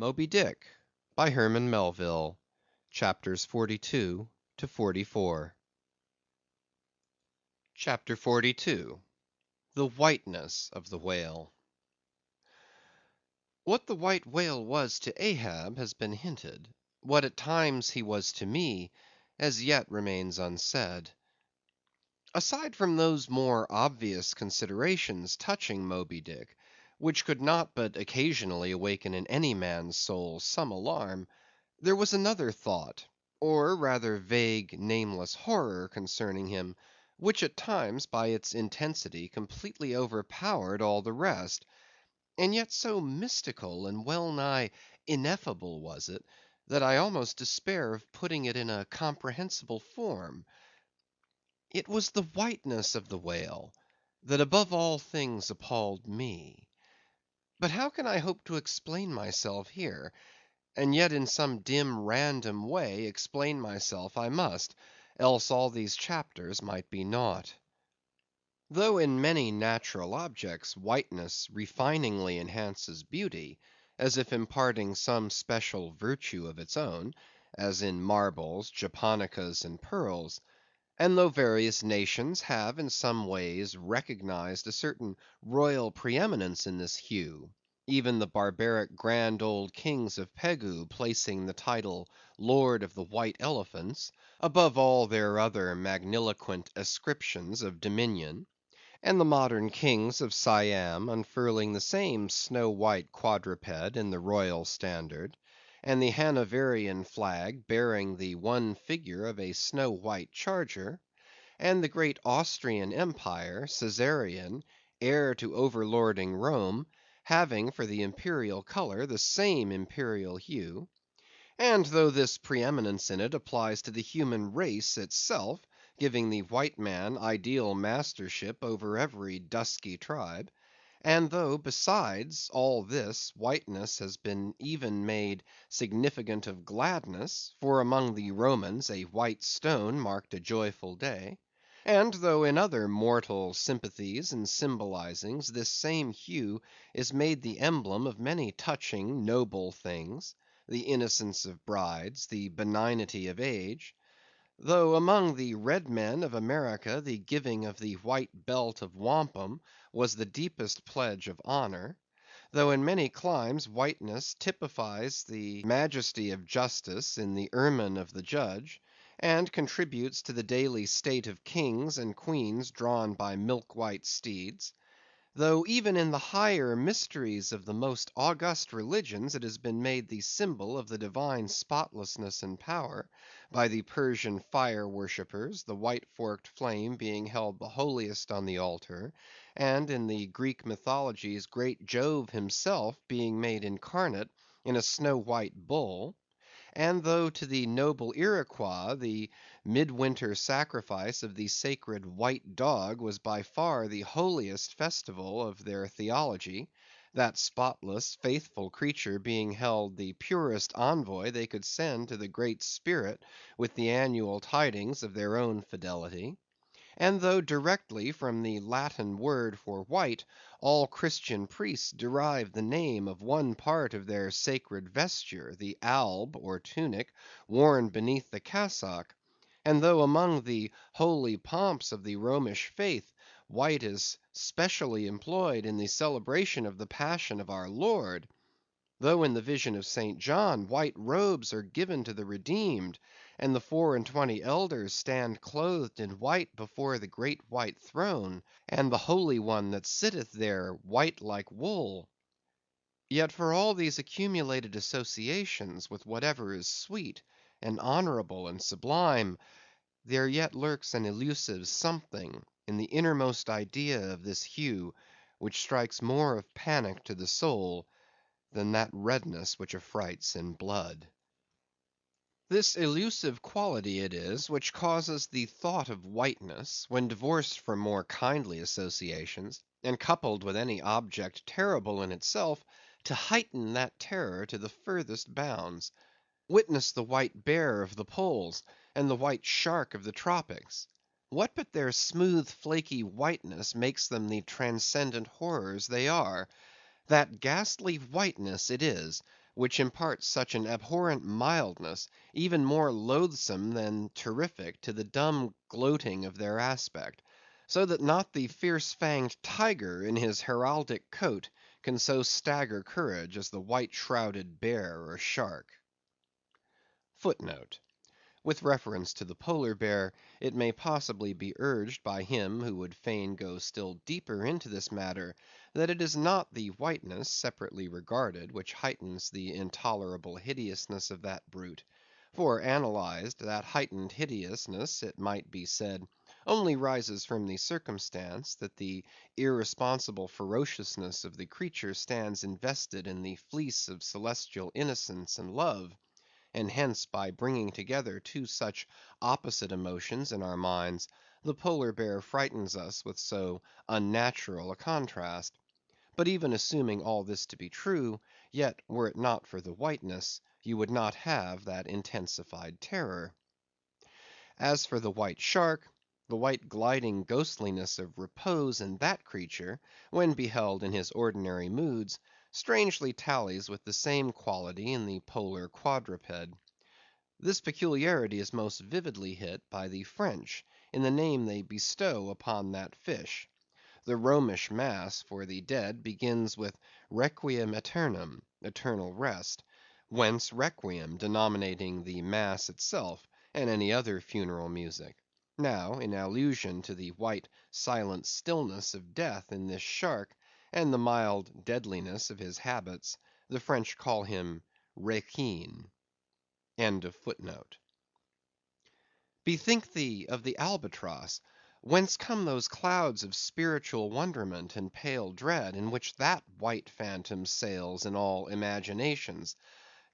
Moby Dick, by Herman Melville, chapters 42 to 44. Chapter 42. The Whiteness of the Whale. What the white whale was to Ahab has been hinted; what at times he was to me, as yet remains unsaid. Aside from those more obvious considerations touching Moby Dick, which could not but occasionally awaken in any man's soul some alarm, there was another thought, or rather vague, nameless horror concerning him, which at times by its intensity completely overpowered all the rest; and yet so mystical and well nigh ineffable was it, that I almost despair of putting it in a comprehensible form. It was the whiteness of the whale that above all things appalled me. But how can I hope to explain myself here? And yet in some dim random way explain myself I must, else all these chapters might be naught. Though in many natural objects whiteness refiningly enhances beauty, as if imparting some special virtue of its own, as in marbles, japonicas, and pearls; and though various nations have in some ways recognized a certain royal preeminence in this hue, even the barbaric grand old kings of Pegu placing the title Lord of the White Elephants above all their other magniloquent ascriptions of dominion, and the modern kings of Siam unfurling the same snow-white quadruped in the royal standard, and the Hanoverian flag bearing the one figure of a snow-white charger, and the great Austrian empire, Caesarian, heir to overlording Rome, having for the imperial color the same imperial hue; and though this preeminence in it applies to the human race itself, giving the white man ideal mastership over every dusky tribe; and though, besides all this, whiteness has been even made significant of gladness, for among the Romans a white stone marked a joyful day; and though in other mortal sympathies and symbolizings this same hue is made the emblem of many touching, noble things, the innocence of brides, the benignity of age; though among the red men of America the giving of the white belt of wampum was the deepest pledge of honor; though in many climes whiteness typifies the majesty of justice in the ermine of the judge, and contributes to the daily state of kings and queens drawn by milk-white steeds; though even in the higher mysteries of the most august religions it has been made the symbol of the divine spotlessness and power, by the Persian fire worshippers, the white forked flame being held the holiest on the altar, and in the Greek mythologies great Jove himself being made incarnate in a snow-white bull; and though to the noble Iroquois the midwinter sacrifice of the sacred white dog was by far the holiest festival of their theology, that spotless, faithful creature being held the purest envoy they could send to the Great Spirit with the annual tidings of their own fidelity; and though directly from the Latin word for white all Christian priests derived the name of one part of their sacred vesture, the alb or tunic worn beneath the cassock; and though among the holy pomps of the Romish faith white is specially employed in the celebration of the passion of our Lord; though in the vision of St. John white robes are given to the redeemed, and the 24 elders stand clothed in white before the great white throne, and the Holy One that sitteth there white like wool; yet for all these accumulated associations with whatever is sweet, and honorable, and sublime, there yet lurks an elusive something in the innermost idea of this hue, which strikes more of panic to the soul than that redness which affrights in blood. This elusive quality it is which causes the thought of whiteness, when divorced from more kindly associations, and coupled with any object terrible in itself, to heighten that terror to the furthest bounds. Witness the white bear of the poles, and the white shark of the tropics. What but their smooth flaky whiteness makes them the transcendent horrors they are? That ghastly whiteness it is which imparts such an abhorrent mildness, even more loathsome than terrific, to the dumb gloating of their aspect; so that not the fierce‐fanged tiger in his heraldic coat can so stagger courage as the white‐shrouded bear or shark. With reference to the polar bear, it may possibly be urged by him who would fain go still deeper into this matter, that it is not the whiteness, separately regarded, which heightens the intolerable hideousness of that brute; for, analyzed, that heightened hideousness, it might be said, only rises from the circumstance that the irresponsible ferociousness of the creature stands invested in the fleece of celestial innocence and love; and hence, by bringing together two such opposite emotions in our minds, the polar bear frightens us with so unnatural a contrast. But even assuming all this to be true, yet, were it not for the whiteness, you would not have that intensified terror. As for the white shark, the white gliding ghostliness of repose in that creature, when beheld in his ordinary moods, strangely tallies with the same quality in the polar quadruped. This peculiarity is most vividly hit by the French in the name they bestow upon that fish. The Romish mass for the dead begins with requiem aeternam, eternal rest; whence requiem denominating the mass itself, and any other funeral music. Now, in allusion to the white silent stillness of death in this shark, and the mild deadliness of his habits, the French call him requin. Bethink thee of the albatross; whence come those clouds of spiritual wonderment and pale dread, in which that white phantom sails in all imaginations?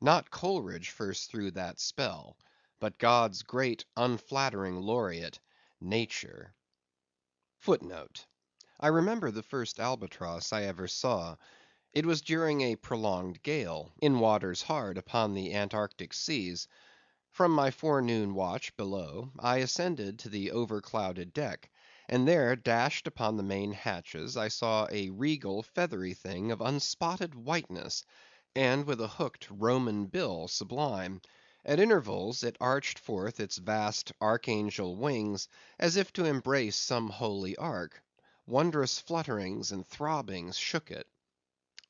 Not Coleridge first threw that spell, but God's great unflattering laureate, Nature. I remember the first albatross I ever saw. It was during a prolonged gale, in waters hard upon the Antarctic seas. From my forenoon watch below, I ascended to the overclouded deck, and there, dashed upon the main hatches, I saw a regal feathery thing of unspotted whiteness, and with a hooked Roman bill sublime. At intervals it arched forth its vast archangel wings, as if to embrace some holy ark. Wondrous flutterings and throbbings shook it.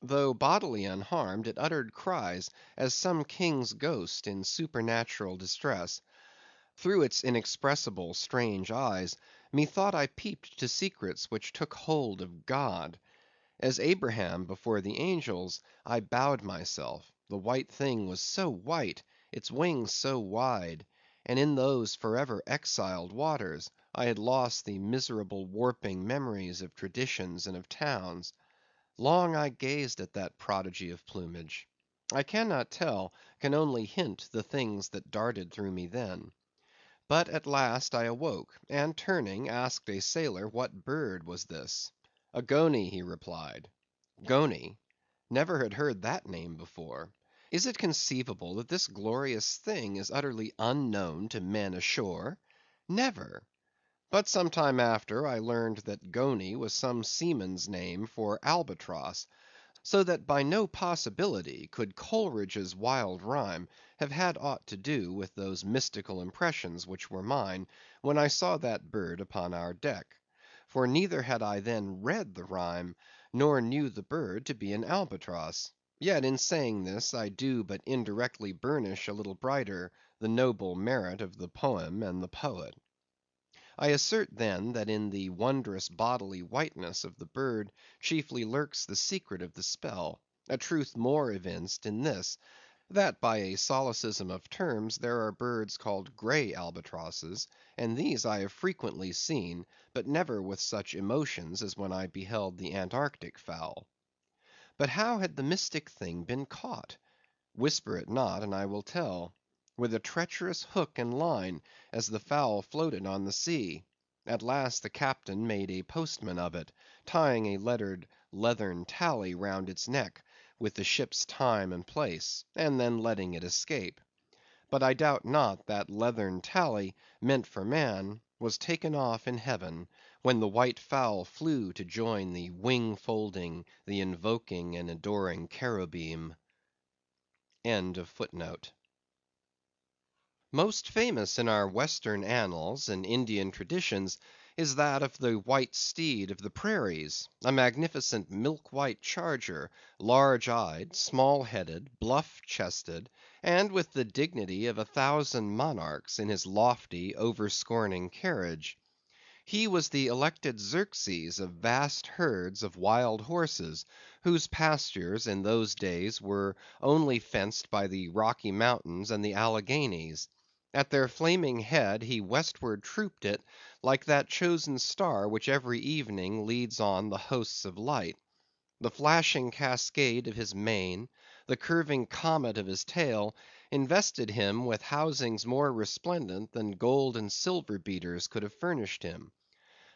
Though bodily unharmed, it uttered cries as some king's ghost in supernatural distress. Through its inexpressible strange eyes, methought I peeped to secrets which took hold of God. As Abraham before the angels, I bowed myself; the white thing was so white, its wings so wide; and in those forever exiled waters, I had lost the miserable warping memories of traditions and of towns. Long I gazed at that prodigy of plumage. I cannot tell, can only hint the things that darted through me then. But at last I awoke, and turning, asked a sailor what bird was this. A goney, he replied. Goney? Never had heard that name before. Is it conceivable that this glorious thing is utterly unknown to men ashore? Never. But some time after, I learned that goney was some seaman's name for albatross; so that by no possibility could Coleridge's wild rhyme have had aught to do with those mystical impressions which were mine, when I saw that bird upon our deck. For neither had I then read the rhyme, nor knew the bird to be an albatross. Yet in saying this, I do but indirectly burnish a little brighter the noble merit of the poem and the poet. I assert then that in the wondrous bodily whiteness of the bird chiefly lurks the secret of the spell; a truth more evinced in this, that by a solecism of terms there are birds called grey albatrosses, and these I have frequently seen, but never with such emotions as when I beheld the Antarctic fowl. But how had the mystic thing been caught? Whisper it not, and I will tell. With a treacherous hook and line, as the fowl floated on the sea. At last the captain made a postman of it, tying a lettered leathern tally round its neck, with the ship's time and place, and then letting it escape. But I doubt not that leathern tally, meant for man, was taken off in heaven, when the white fowl flew to join the wing folding, the invoking and adoring cherubim. Most famous in our Western annals and Indian traditions is that of the white steed of the prairies, a magnificent milk white charger, large eyed, small headed, bluff chested, and with the dignity of 1,000 monarchs in his lofty, overscorning carriage. He was the elected Xerxes of vast herds of wild horses, whose pastures in those days were only fenced by the Rocky Mountains and the Alleghanies. At their flaming head he westward trooped it, like that chosen star which every evening leads on the hosts of light. The flashing cascade of his mane, the curving comet of his tail, invested him with housings more resplendent than gold and silver beaters could have furnished him.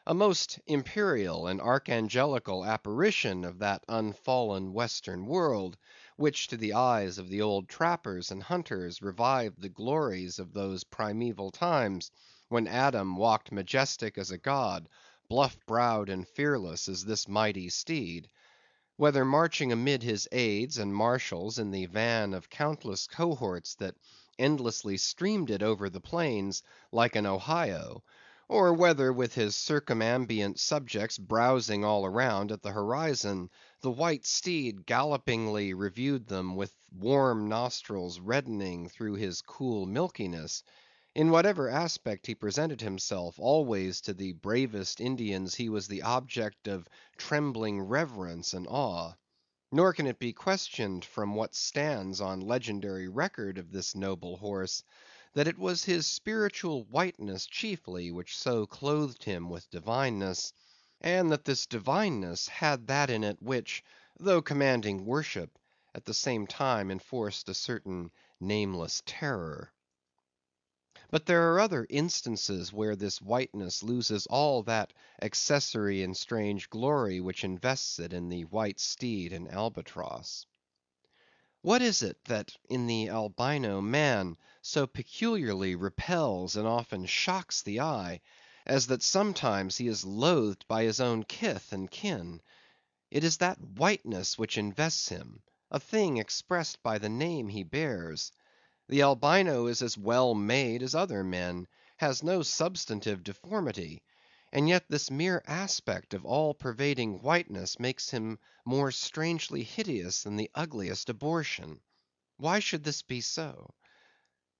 A most imperial and archangelical apparition of that unfallen western world, which to the eyes of the old trappers and hunters revived the glories of those primeval times, when Adam walked majestic as a god, bluff-browed and fearless as this mighty steed. Whether marching amid his aides and marshals in the van of countless cohorts that endlessly streamed it over the plains, like an Ohio; or whether with his circumambient subjects browsing all around at the horizon, the white steed gallopingly reviewed them with warm nostrils reddening through his cool milkiness; in whatever aspect he presented himself, always to the bravest Indians he was the object of trembling reverence and awe. Nor can it be questioned from what stands on legendary record of this noble horse, that it was his spiritual whiteness chiefly which so clothed him with divineness, and that this divineness had that in it which, though commanding worship, at the same time enforced a certain nameless terror. But there are other instances where this whiteness loses all that accessory and strange glory which invests it in the white steed and albatross. What is it that in the albino man so peculiarly repels and often shocks the eye, as that sometimes he is loathed by his own kith and kin? It is that whiteness which invests him, a thing expressed by the name he bears. The albino is as well made as other men, has no substantive deformity, and yet this mere aspect of all-pervading whiteness makes him more strangely hideous than the ugliest abortion. Why should this be so?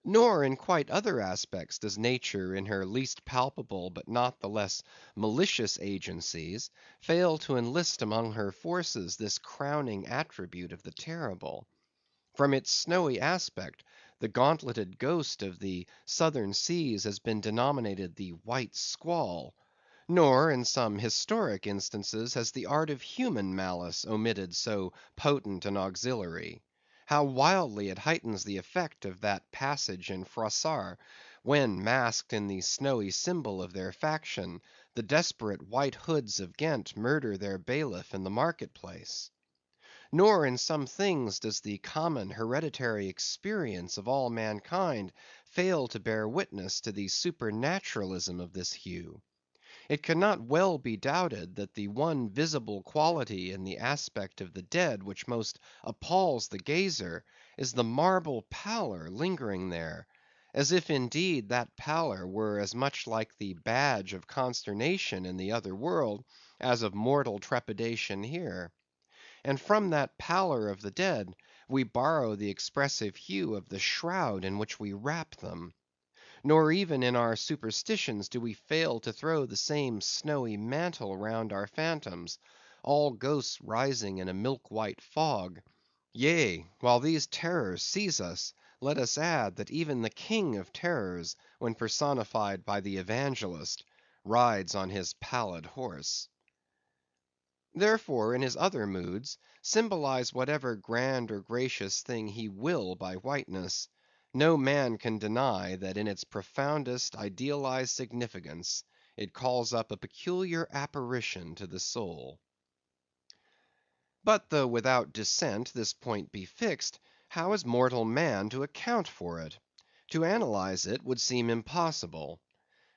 Nor in quite other aspects does nature in her least palpable but not the less malicious agencies fail to enlist among her forces this crowning attribute of the terrible. From its snowy aspect, the gauntleted ghost of the southern seas has been denominated the White Squall; nor in some historic instances has the art of human malice omitted so potent an auxiliary. How wildly it heightens the effect of that passage in Froissart, when, masked in the snowy symbol of their faction, the desperate White Hoods of Ghent murder their bailiff in the market place. Nor in some things does the common hereditary experience of all mankind fail to bear witness to the supernaturalism of this hue. It cannot well be doubted that the one visible quality in the aspect of the dead which most appals the gazer, is the marble pallor lingering there; as if indeed that pallor were as much like the badge of consternation in the other world, as of mortal trepidation here. And from that pallor of the dead, we borrow the expressive hue of the shroud in which we wrap them. Nor even in our superstitions do we fail to throw the same snowy mantle round our phantoms, all ghosts rising in a milk white fog. Yea, while these terrors seize us, let us add, that even the king of terrors, when personified by the evangelist, rides on his pallid horse. Therefore, in his other moods, symbolize whatever grand or gracious thing he will by whiteness, no man can deny that in its profoundest idealized significance it calls up a peculiar apparition to the soul. But though without dissent this point be fixed, how is mortal man to account for it? To analyze it would seem impossible.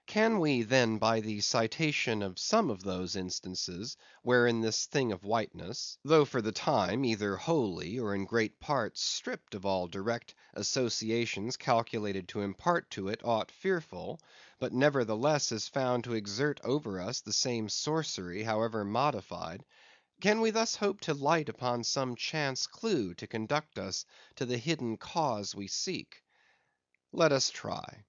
Can we then by the citation of some of those instances, wherein this thing of whiteness, though for the time either wholly or in great part stripped of all direct associations calculated to impart to it aught fearful, but nevertheless is found to exert over us the same sorcery, however modified; can we thus hope to light upon some chance clue to conduct us to the hidden cause we seek? Let us try.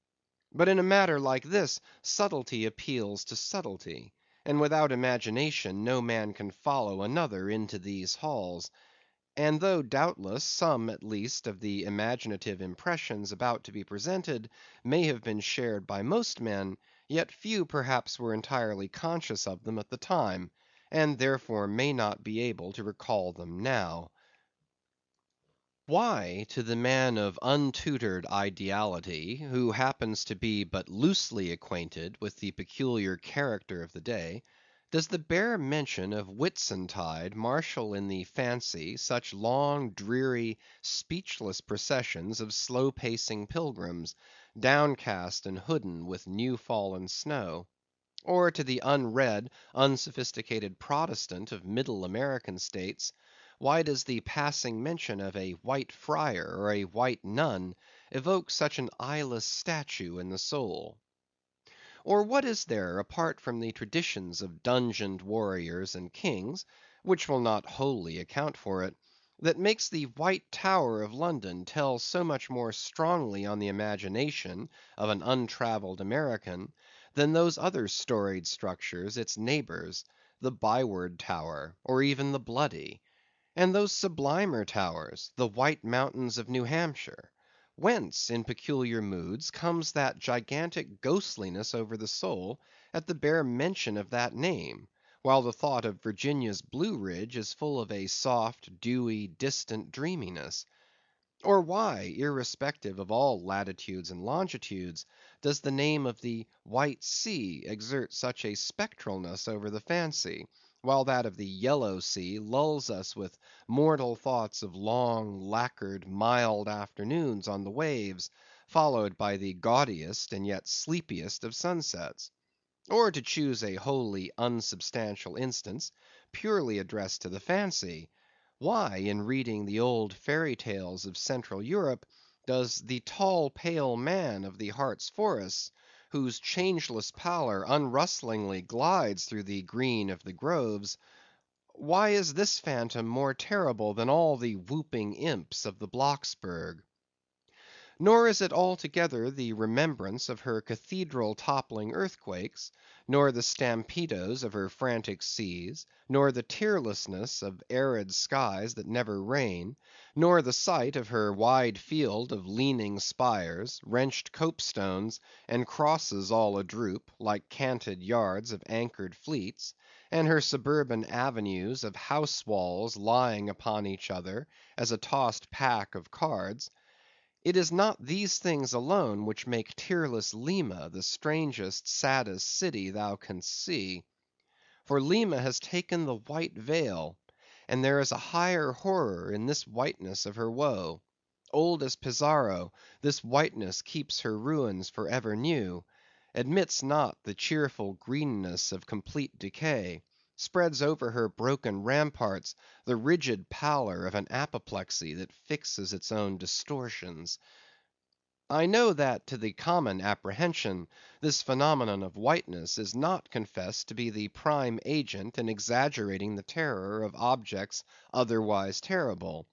But in a matter like this, subtlety appeals to subtlety; and without imagination no man can follow another into these halls. And though doubtless some at least of the imaginative impressions about to be presented may have been shared by most men, yet few perhaps were entirely conscious of them at the time, and therefore may not be able to recall them now. Why, to the man of untutored ideality, who happens to be but loosely acquainted with the peculiar character of the day, does the bare mention of Whitsuntide marshal in the fancy such long, dreary, speechless processions of slow‐pacing pilgrims, downcast and hooded with new‐fallen snow? Or to the unread, unsophisticated Protestant of middle American states, why does the passing mention of a white friar or a white nun evoke such an eyeless statue in the soul? Or what is there, apart from the traditions of dungeoned warriors and kings, which will not wholly account for it, that makes the White Tower of London tell so much more strongly on the imagination of an untravelled American, than those other storied structures, its neighbors, the Byward Tower, or even the Bloody? And those sublimer towers, the White Mountains of New Hampshire? Whence, in peculiar moods, comes that gigantic ghostliness over the soul at the bare mention of that name, while the thought of Virginia's Blue Ridge is full of a soft, dewy, distant dreaminess? Or why, irrespective of all latitudes and longitudes, does the name of the White Sea exert such a spectralness over the fancy, while that of the Yellow Sea lulls us with mortal thoughts of long, lacquered, mild afternoons on the waves, followed by the gaudiest and yet sleepiest of sunsets? Or to choose a wholly unsubstantial instance, purely addressed to the fancy, why, in reading the old fairy tales of Central Europe, does the tall pale man of the Hartz forests, whose changeless pallor unrustlingly glides through the green of the groves, why is this phantom more terrible than all the whooping imps of the Blocksberg? Nor is it altogether the remembrance of her cathedral toppling earthquakes, nor the stampedos of her frantic seas, nor the tearlessness of arid skies that never rain, nor the sight of her wide field of leaning spires, wrenched copestones, and crosses all adroop, like canted yards of anchored fleets, and her suburban avenues of house walls lying upon each other as a tossed pack of cards. It is not these things alone which make tearless Lima the strangest, saddest city thou canst see. For Lima has taken the white veil, and there is a higher horror in this whiteness of her woe. Old as Pizarro, this whiteness keeps her ruins for ever new; admits not the cheerful greenness of complete decay; spreads over her broken ramparts the rigid pallor of an apoplexy that fixes its own distortions. I know that to the common apprehension, this phenomenon of whiteness is not confessed to be the prime agent in exaggerating the terror of objects otherwise terrible.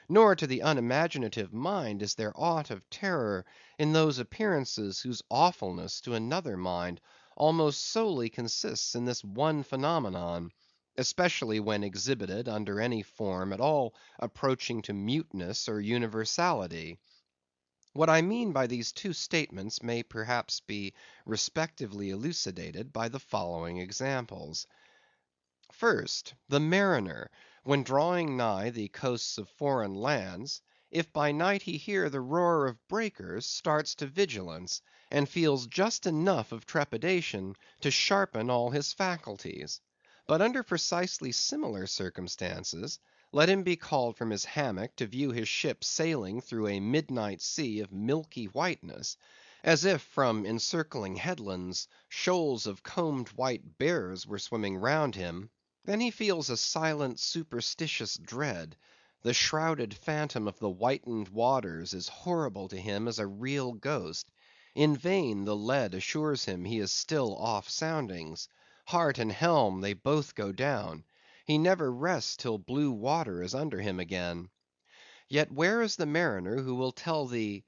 Nor to the unimaginative mind is there aught of terror in those appearances whose awfulness to another mind almost solely consists in this one phenomenon, especially when exhibited under any form at all approaching to muteness or universality. What I mean by these two statements may perhaps be respectively elucidated by the following examples. First, the mariner, when drawing nigh the coasts of foreign lands, if by night he hear the roar of breakers, starts to vigilance, and feels just enough of trepidation to sharpen all his faculties. But under precisely similar circumstances, let him be called from his hammock to view his ship sailing through a midnight sea of milky whiteness, as if from encircling headlands shoals of combed white bears were swimming round him, then he feels a silent superstitious dread. The shrouded phantom of the whitened waters is horrible to him as a real ghost. In vain the lead assures him he is still off soundings. Heart and helm they both go down. He never rests till blue water is under him again. Yet where is the mariner who will tell thee,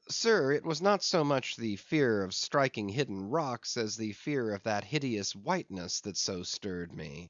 Sir, it was not so much the fear of striking hidden rocks as the fear of that hideous whiteness that so stirred me?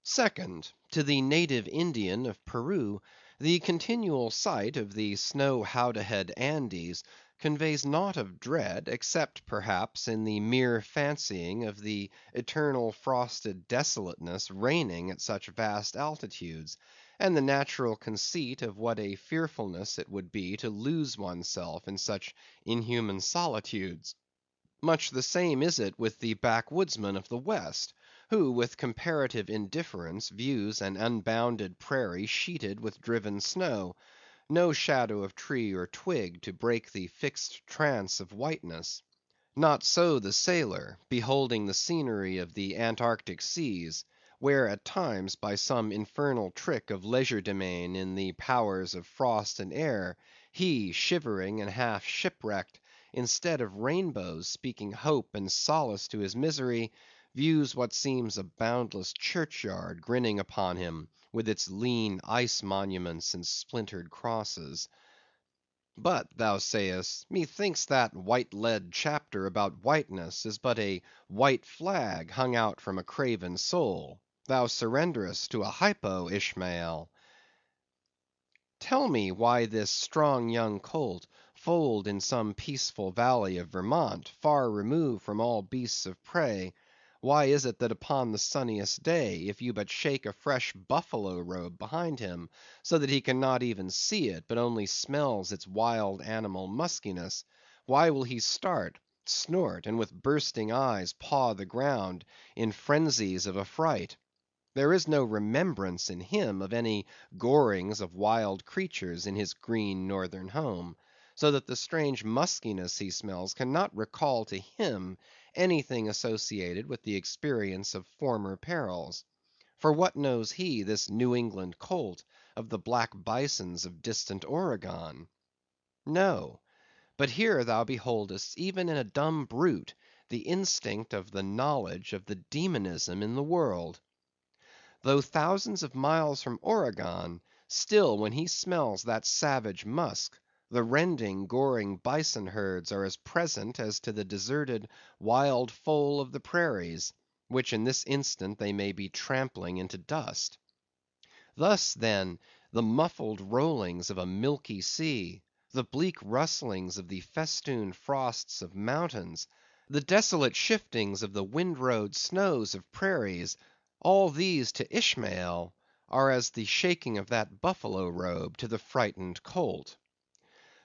Second, to the native Indian of Peru, the continual sight of the snow howdahed Andes conveys naught of dread, except perhaps in the mere fancying of the eternal frosted desolateness reigning at such vast altitudes, and the natural conceit of what a fearfulness it would be to lose oneself in such inhuman solitudes. Much the same is it with the backwoodsman of the West, who with comparative indifference views an unbounded prairie sheeted with driven snow, no shadow of tree or twig to break the fixed trance of whiteness. Not so the sailor, beholding the scenery of the Antarctic seas, where at times by some infernal trick of legerdemain in the powers of frost and air, he, shivering and half shipwrecked, instead of rainbows speaking hope and solace to his misery, views what seems a boundless churchyard grinning upon him, with its lean ice monuments and splintered crosses. But, thou sayest, methinks that white lead chapter about whiteness is but a white flag hung out from a craven soul. Thou surrenderest to a hypo, Ishmael. Tell me why this strong young colt, foaled in some peaceful valley of Vermont, far removed from all beasts of prey, why is it that upon the sunniest day, if you but shake a fresh buffalo robe behind him, so that he cannot even see it, but only smells its wild animal muskiness, why will he start, snort, and with bursting eyes paw the ground, in frenzies of affright? There is no remembrance in him of any gorings of wild creatures in his green northern home; so that the strange muskiness he smells cannot recall to him anything associated with the experience of former perils. For what knows he, this New England colt, of the black bisons of distant Oregon? No; but here thou beholdest, even in a dumb brute, the instinct of the knowledge of the demonism in the world. Though thousands of miles from Oregon, still when he smells that savage musk, the rending, goring bison herds are as present as to the deserted wild foal of the prairies, which in this instant they may be trampling into dust. Thus, then, the muffled rollings of a milky sea, the bleak rustlings of the festooned frosts of mountains, the desolate shiftings of the windrowed snows of prairies, all these to Ishmael are as the shaking of that buffalo robe to the frightened colt.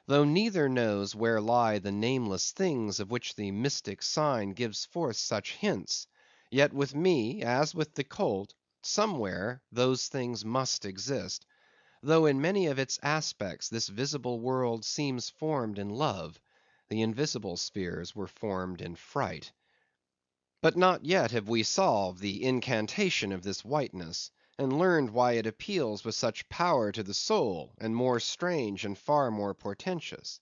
Though neither knows where lie the nameless things of which the mystic sign gives forth such hints, yet with me, as with the colt, somewhere those things must exist, though in many of its aspects this visible world seems formed in love, the invisible spheres were formed in fright. But not yet have we solved the incantation of this whiteness, and learned why it appeals with such power to the soul, and more strange and far more portentous;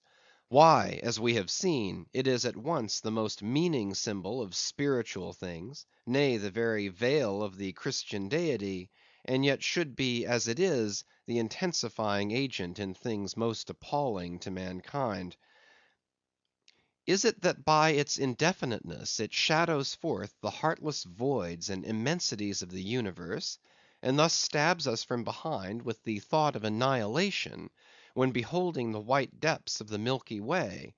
why, as we have seen, it is at once the most meaning symbol of spiritual things, nay, the very veil of the Christian deity, and yet should be, as it is, the intensifying agent in things most appalling to mankind. Is it that by its indefiniteness it shadows forth the heartless voids and immensities of the universe, and thus stabs us from behind with the thought of annihilation, when beholding the white depths of the Milky Way?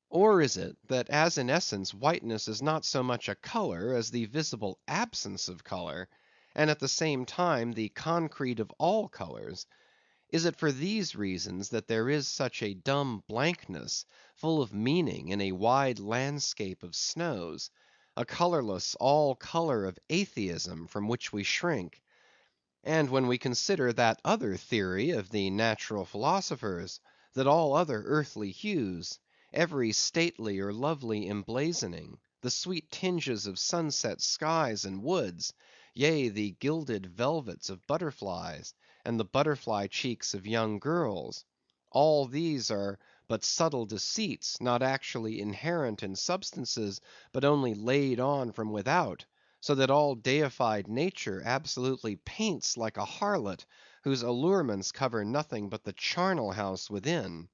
Or is it, that as in essence whiteness is not so much a color as the visible absence of color, and at the same time the concrete of all colors? Is it for these reasons that there is such a dumb blankness, full of meaning, in a wide landscape of snows; a colorless all color of atheism from which we shrink? And when we consider that other theory of the natural philosophers, that all other earthly hues, every stately or lovely emblazoning, the sweet tinges of sunset skies and woods, yea, the gilded velvets of butterflies, and the butterfly cheeks of young girls, all these are but subtle deceits, not actually inherent in substances, but only laid on from without, so that all deified nature absolutely paints like a harlot, whose allurements cover nothing but the charnel house within.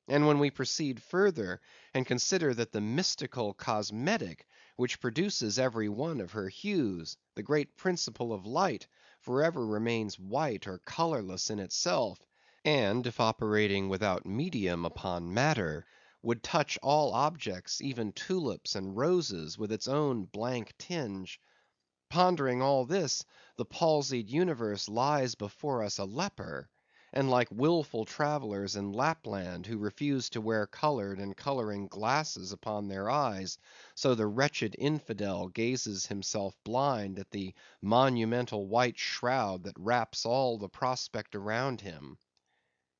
And when we proceed further, and consider that the mystical cosmetic, which produces every one of her hues, the great principle of light, forever remains white or colorless in itself, and if operating without medium upon matter, would touch all objects, even tulips and roses, with its own blank tinge. Pondering all this, the palsied universe lies before us a leper; and like wilful travellers in Lapland, who refuse to wear colored and coloring glasses upon their eyes, so the wretched infidel gazes himself blind at the monumental white shroud that wraps all the prospect around him.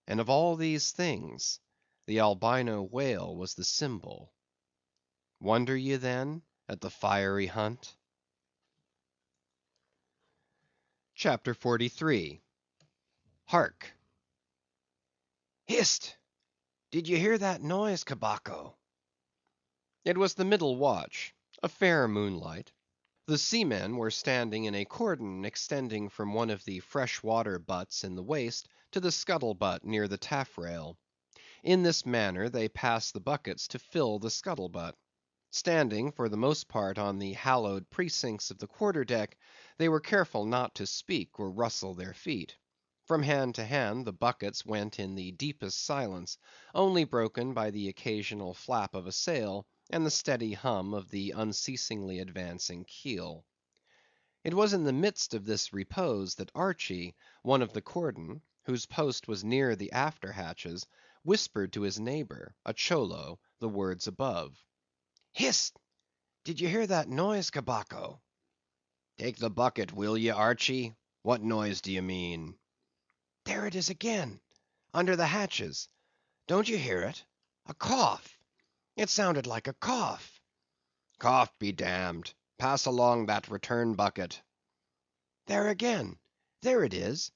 And of all these things, the albino whale was the symbol. Wonder ye then at the fiery hunt? CHAPTER 43. Hark! Hist! Did you hear that noise, Cabaco? It was the middle watch, a fair moonlight. The seamen were standing in a cordon extending from one of the fresh water butts in the waist to the scuttle butt near the taffrail. In this manner they passed the buckets to fill the scuttle butt. Standing for the most part on the hallowed precincts of the quarter deck, they were careful not to speak or rustle their feet. From hand to hand the buckets went in the deepest silence, only broken by the occasional flap of a sail, and the steady hum of the unceasingly advancing keel. It was in the midst of this repose that Archy, one of the cordon, whose post was near the after hatches, whispered to his neighbor, a Cholo, the words above. Hist! Did you hear that noise, Cabaco? Take the bucket, will ye, Archy? What noise do you mean? There it is again, under the hatches. Don't you hear it? A cough. It sounded like a cough. Cough be damned. Pass along that return bucket. There again. There it is.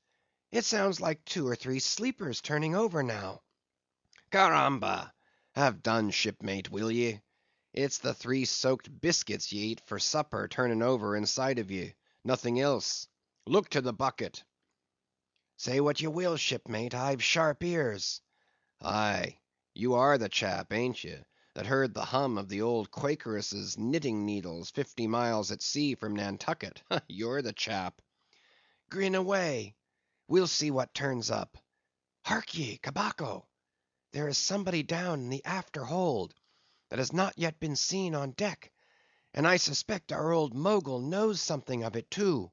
It sounds like 2 or 3 sleepers turning over now. Caramba! Have done, shipmate, will ye? It's the 3 soaked biscuits ye eat for supper turning over inside of ye; nothing else. Look to the bucket. Say what you will, shipmate, I've sharp ears. Aye, you are the chap, ain't you, that heard the hum of the old Quakeress's knitting needles 50 miles at sea from Nantucket? You're the chap. Grin away. We'll see what turns up. Hark ye, Cabaco! There is somebody down in the after hold that has not yet been seen on deck, and I suspect our old Mogul knows something of it too.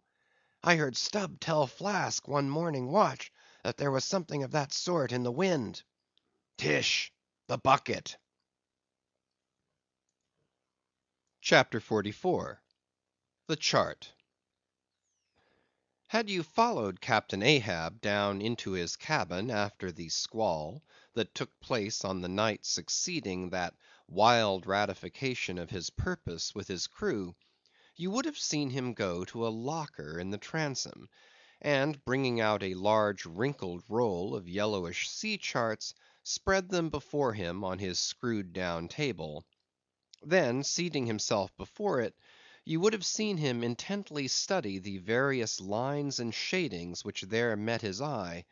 I heard Stubb tell Flask one morning watch that there was something of that sort in the wind. Tish, the bucket. CHAPTER 44. The Chart. Had you followed Captain Ahab down into his cabin after the squall that took place on the night succeeding that wild ratification of his purpose with his crew, you would have seen him go to a locker in the transom, and bringing out a large wrinkled roll of yellowish sea charts, spread them before him on his screwed down table. Then seating himself before it, you would have seen him intently study the various lines and shadings which there met his eye,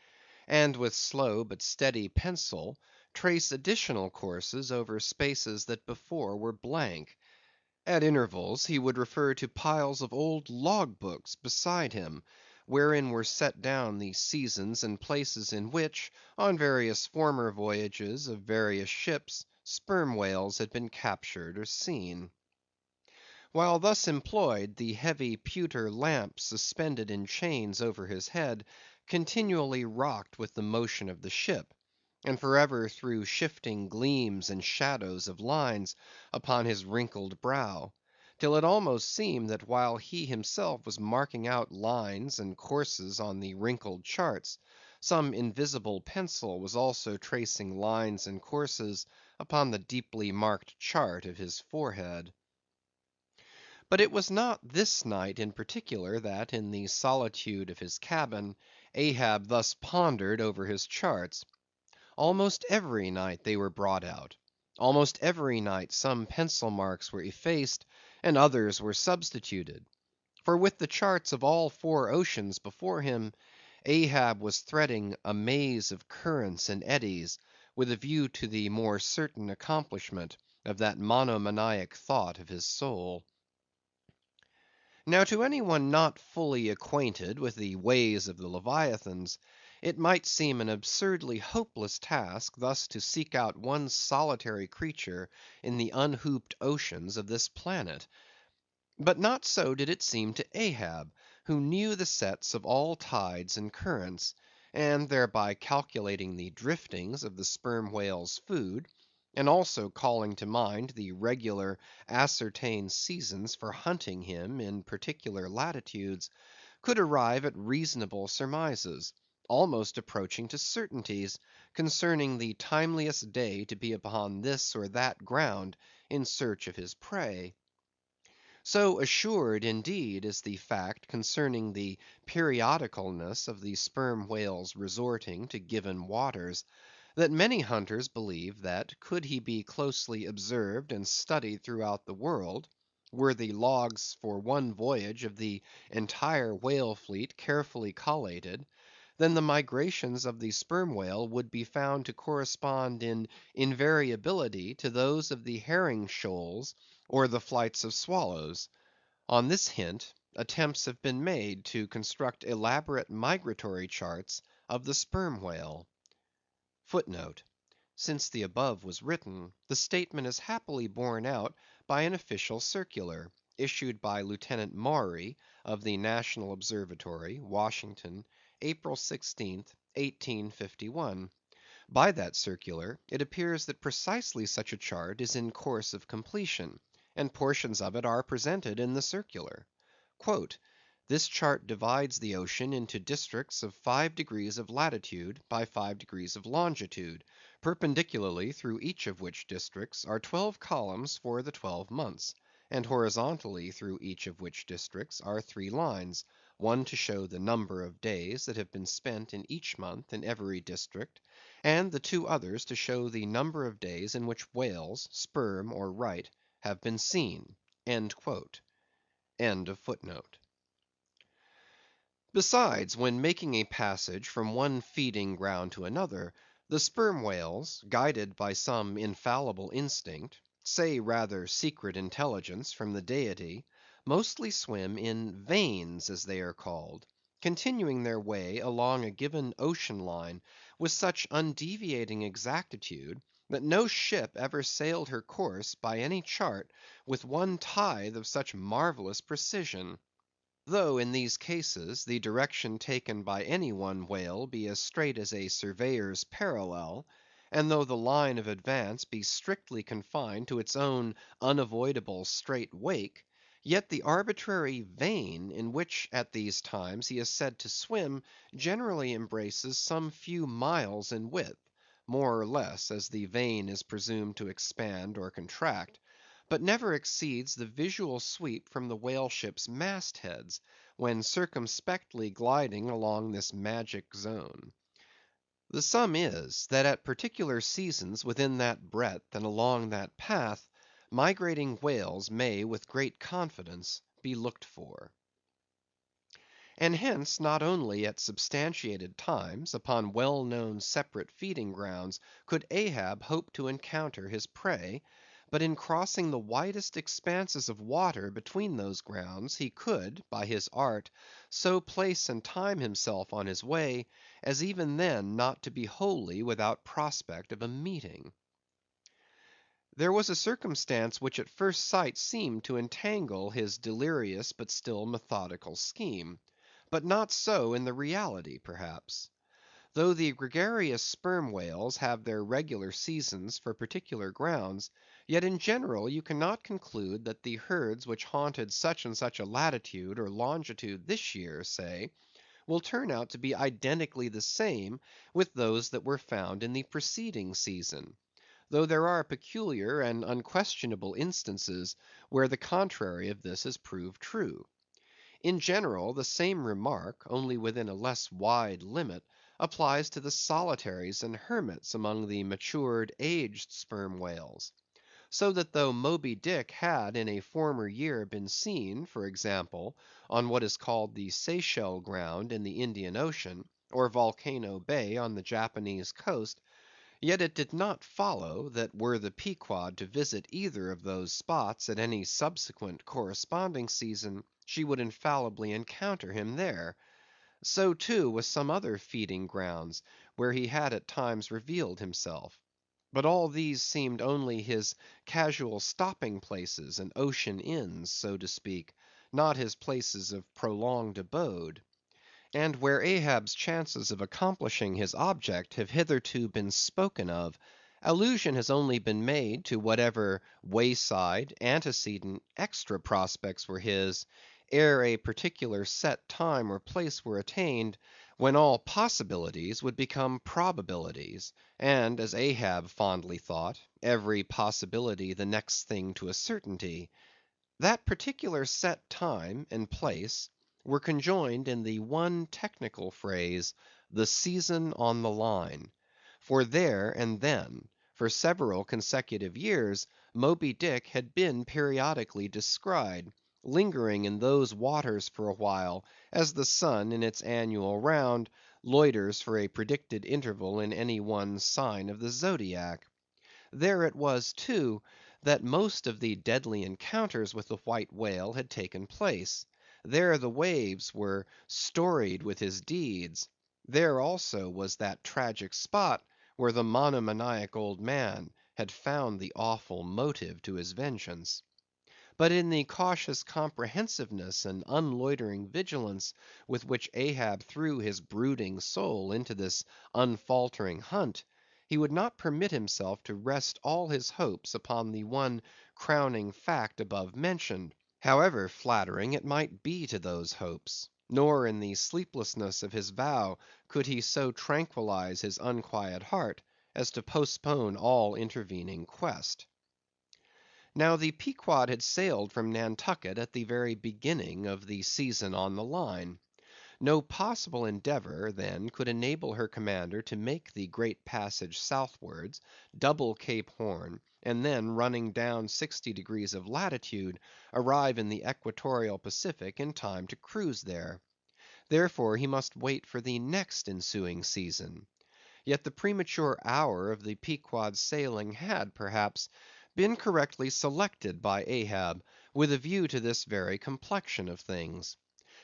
and with slow but steady pencil trace additional courses over spaces that before were blank. At intervals he would refer to piles of old log books beside him, wherein were set down the seasons and places in which, on various former voyages of various ships, sperm whales had been captured or seen. While thus employed, the heavy pewter lamp suspended in chains over his head continually rocked with the motion of the ship, and forever threw shifting gleams and shadows of lines upon his wrinkled brow, till it almost seemed that while he himself was marking out lines and courses on the wrinkled charts, some invisible pencil was also tracing lines and courses upon the deeply marked chart of his forehead. But it was not this night in particular that, in the solitude of his cabin, Ahab thus pondered over his charts. Almost every night they were brought out. Almost every night some pencil marks were effaced, and others were substituted. For with the charts of all four oceans before him, Ahab was threading a maze of currents and eddies, with a view to the more certain accomplishment of that monomaniac thought of his soul. Now to any one not fully acquainted with the ways of the Leviathans, it might seem an absurdly hopeless task thus to seek out one solitary creature in the unhooped oceans of this planet. But not so did it seem to Ahab, who knew the sets of all tides and currents, and thereby calculating the driftings of the sperm whale's food, and also calling to mind the regular ascertained seasons for hunting him in particular latitudes, could arrive at reasonable surmises, almost approaching to certainties, concerning the timeliest day to be upon this or that ground in search of his prey. So assured, indeed, is the fact concerning the periodicalness of the sperm whale's resorting to given waters, that many hunters believe that could he be closely observed and studied throughout the world, were the logs for one voyage of the entire whale fleet carefully collated, then the migrations of the sperm whale would be found to correspond in invariability to those of the herring shoals or the flights of swallows. On this hint, attempts have been made to construct elaborate migratory charts of the sperm whale. Footnote: Since the above was written, the statement is happily borne out by an official circular, issued by Lieutenant Maury, of the National Observatory, Washington, April 16th, 1851. By that circular, it appears that precisely such a chart is in course of completion, and portions of it are presented in the circular. "This chart divides the ocean into districts of 5 degrees of latitude by 5 degrees of longitude, perpendicularly through each of which districts are 12 columns for the 12 months, and horizontally through each of which districts are 3 lines, one to show the number of days that have been spent in each month in every district, and the 2 others to show the number of days in which whales, sperm or right, have been seen." End of footnote. Besides, when making a passage from one feeding ground to another, the sperm whales, guided by some infallible instinct, say rather secret intelligence from the Deity, mostly swim in veins as they are called, continuing their way along a given ocean line with such undeviating exactitude, that no ship ever sailed her course by any chart with one tithe of such marvellous precision. Though in these cases the direction taken by any one whale be as straight as a surveyor's parallel, and though the line of advance be strictly confined to its own unavoidable straight wake, yet the arbitrary vein in which at these times he is said to swim generally embraces some few miles in width, more or less as the vein is presumed to expand or contract, but never exceeds the visual sweep from the whale ship's mast heads, when circumspectly gliding along this magic zone. The sum is, that at particular seasons within that breadth and along that path, migrating whales may with great confidence be looked for. And hence not only at substantiated times, upon well-known separate feeding grounds, could Ahab hope to encounter his prey, but in crossing the widest expanses of water between those grounds, he could, by his art, so place and time himself on his way, as even then not to be wholly without prospect of a meeting. There was a circumstance which at first sight seemed to entangle his delirious but still methodical scheme. But not so in the reality, perhaps. Though the gregarious sperm whales have their regular seasons for particular grounds, yet in general you cannot conclude that the herds which haunted such and such a latitude or longitude this year, say, will turn out to be identically the same with those that were found in the preceding season, though there are peculiar and unquestionable instances where the contrary of this has proved true. In general, the same remark, only within a less wide limit, applies to the solitaries and hermits among the matured, aged sperm whales. So that though Moby Dick had in a former year been seen, for example, on what is called the Seychelle ground in the Indian Ocean, or Volcano Bay on the Japanese coast, yet it did not follow that were the Pequod to visit either of those spots at any subsequent corresponding season, she would infallibly encounter him there. So too with some other feeding grounds, where he had at times revealed himself. But all these seemed only his casual stopping places and ocean inns, so to speak, not his places of prolonged abode. And where Ahab's chances of accomplishing his object have hitherto been spoken of, allusion has only been made to whatever wayside, antecedent, extra prospects were his, ere a particular set time or place were attained, when all possibilities would become probabilities, and, as Ahab fondly thought, every possibility the next thing to a certainty. That particular set time and place were conjoined in the one technical phrase, the season on the line; for there and then, for several consecutive years, Moby Dick had been periodically descried, lingering in those waters for a while, as the sun in its annual round loiters for a predicted interval in any one sign of the zodiac. There it was, too, that most of the deadly encounters with the white whale had taken place; there the waves were storied with his deeds; there also was that tragic spot where the monomaniac old man had found the awful motive to his vengeance. But in the cautious comprehensiveness and unloitering vigilance with which Ahab threw his brooding soul into this unfaltering hunt, he would not permit himself to rest all his hopes upon the one crowning fact above mentioned, however flattering it might be to those hopes; nor in the sleeplessness of his vow could he so tranquillize his unquiet heart as to postpone all intervening quest. Now the Pequod had sailed from Nantucket at the very beginning of the season on the line. No possible endeavor, then, could enable her commander to make the great passage southwards, double Cape Horn, and then running down 60 degrees of latitude, arrive in the equatorial Pacific in time to cruise there. Therefore he must wait for the next ensuing season. Yet the premature hour of the Pequod's sailing had, perhaps, been correctly selected by Ahab with a view to this very complexion of things;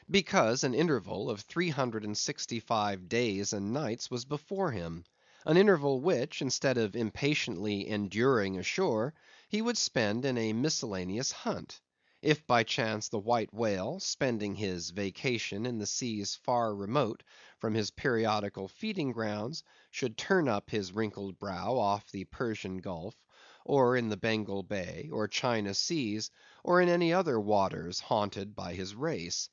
because an interval of 365 days and nights was before him; an interval which, instead of impatiently enduring ashore, he would spend in a miscellaneous hunt; if by chance the white whale, spending his vacation in the seas far remote from his periodical feeding grounds, should turn up his wrinkled brow off the Persian Gulf, or in the Bengal Bay, or China seas, or in any other waters haunted by his race.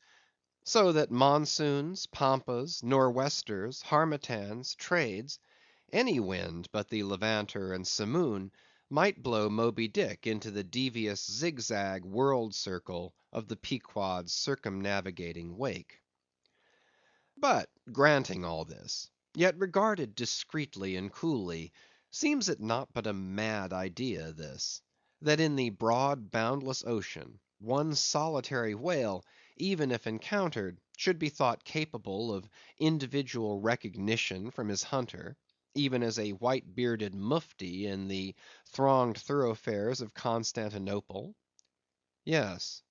So that monsoons, pampas, nor'westers, harmattans, trades, any wind but the levanter and simoon, might blow Moby Dick into the devious zigzag world circle of the Pequod's circumnavigating wake. But granting all this, yet regarded discreetly and coolly, seems it not but a mad idea this, that in the broad boundless ocean, one solitary whale, even if encountered, should be thought capable of individual recognition from his hunter, even as a white bearded mufti in the thronged thoroughfares of Constantinople? Yes.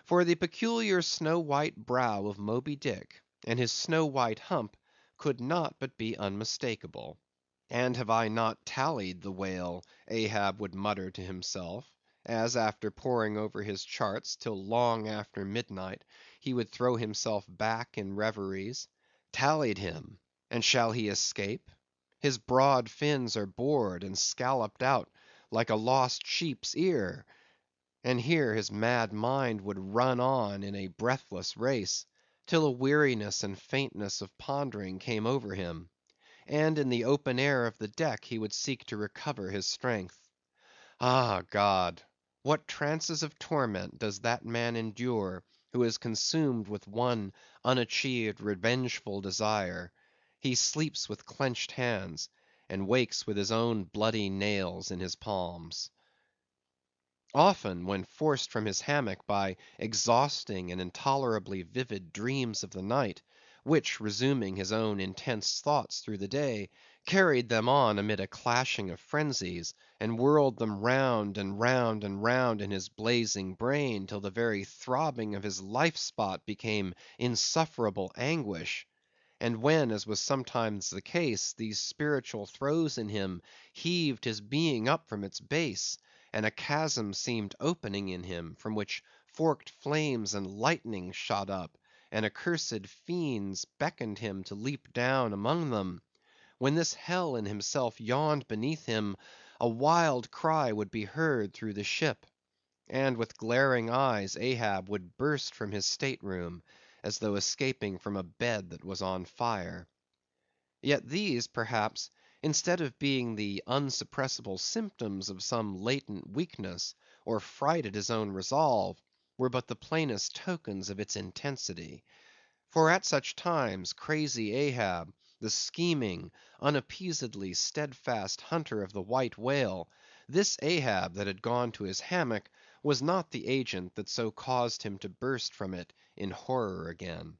For the peculiar snow white brow of Moby Dick, and his snow white hump, could not but be unmistakable. And have I not tallied the whale, Ahab would mutter to himself, as after poring over his charts till long after midnight, he would throw himself back in reveries; tallied him, and shall he escape? His broad fins are bored and scalloped out like a lost sheep's ear; and here his mad mind would run on in a breathless race, till a weariness and faintness of pondering came over him, and in the open air of the deck he would seek to recover his strength. Ah, God! what trances of torment does that man endure who is consumed with one unachieved revengeful desire! He sleeps with clenched hands, and wakes with his own bloody nails in his palms. Often, when forced from his hammock by exhausting and intolerably vivid dreams of the night, which, resuming his own intense thoughts through the day, carried them on amid a clashing of frenzies, and whirled them round and round and round in his blazing brain, till the very throbbing of his life spot became insufferable anguish; and when, as was sometimes the case, these spiritual throes in him heaved his being up from its base, and a chasm seemed opening in him, from which forked flames and lightning shot up, and accursed fiends beckoned him to leap down among them; when this hell in himself yawned beneath him, a wild cry would be heard through the ship, and with glaring eyes Ahab would burst from his state room, as though escaping from a bed that was on fire. Yet these, perhaps, instead of being the unsuppressible symptoms of some latent weakness, or fright at his own resolve, were but the plainest tokens of its intensity. For at such times, crazy Ahab, the scheming, unappeasedly steadfast hunter of the white whale, this Ahab that had gone to his hammock, was not the agent that so caused him to burst from it in horror again.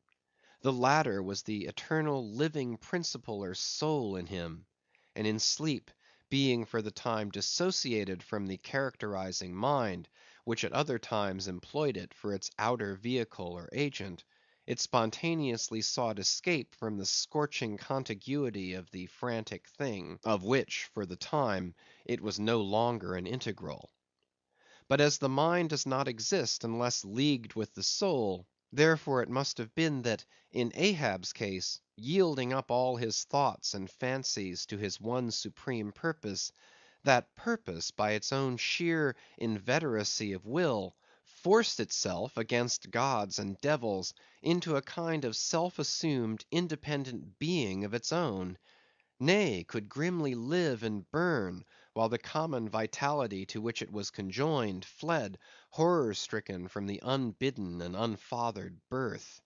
The latter was the eternal living principle or soul in him; and in sleep, being for the time dissociated from the characterizing mind, which at other times employed it for its outer vehicle or agent, it spontaneously sought escape from the scorching contiguity of the frantic thing, of which, for the time, it was no longer an integral. But as the mind does not exist unless leagued with the soul, therefore it must have been that, in Ahab's case, yielding up all his thoughts and fancies to his one supreme purpose, that purpose, by its own sheer inveteracy of will, forced itself, against gods and devils, into a kind of self‐assumed independent being of its own; nay, could grimly live and burn, while the common vitality to which it was conjoined, fled, horror‐stricken, from the unbidden and unfathered berth.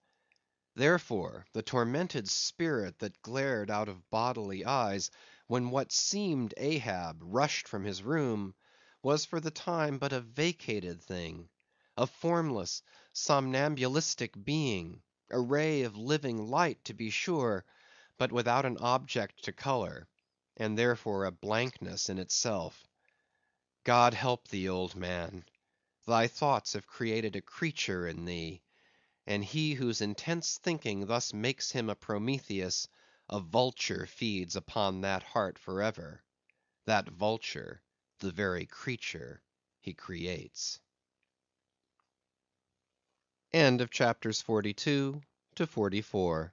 Therefore, the tormented spirit that glared out of bodily eyes, when what seemed Ahab rushed from his room, was for the time but a vacated thing; a formless, somnambulistic being; a ray of living light, to be sure, but without an object to color, and therefore a blankness in itself. God help thee, old man! Thy thoughts have created a creature in thee; and he whose intense thinking thus makes him a Prometheus, a vulture feeds upon that heart for ever; that vulture, the very creature he creates. End of chapters 42 to 44.